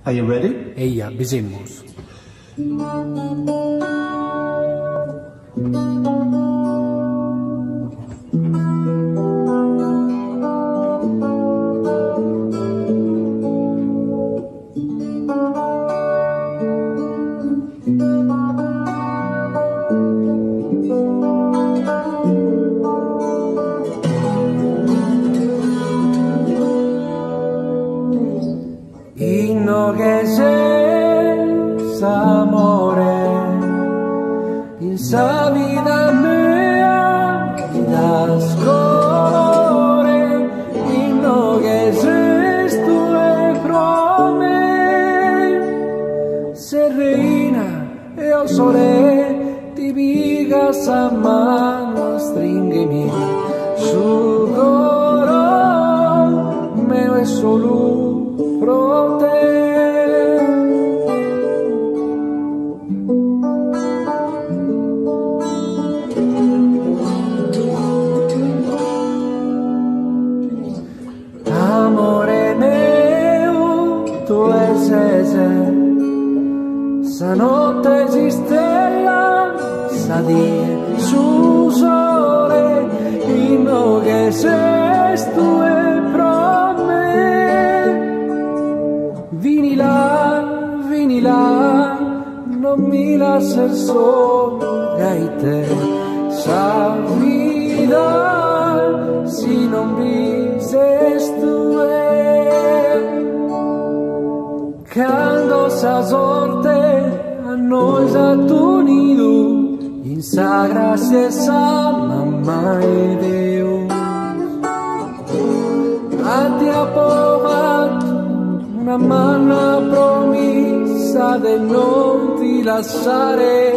Are you ready? Eia, besemmus. Inno che sei amore in sa vita mia da scolore, inno che sei tu e pro me serena e o sole ti pica sa mano stringimi su coro me e solo pro te. Amore mio, tu esese, sa notte si stella, sa die su sole, inno che sei tu e pro me. Vini là, non mi lasciar solo, che te sa vida, si non vi sei tu quando sa sorte a noi s'ha unido, in sa gracia sa mamma e Dio. A ti approvato una mano promessa di non ti lasciare,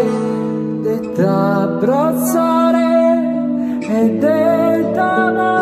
di t'abbracciare e di t'amare.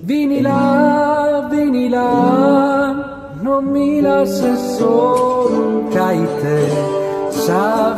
Vini là, non mi lasci solo, che te sa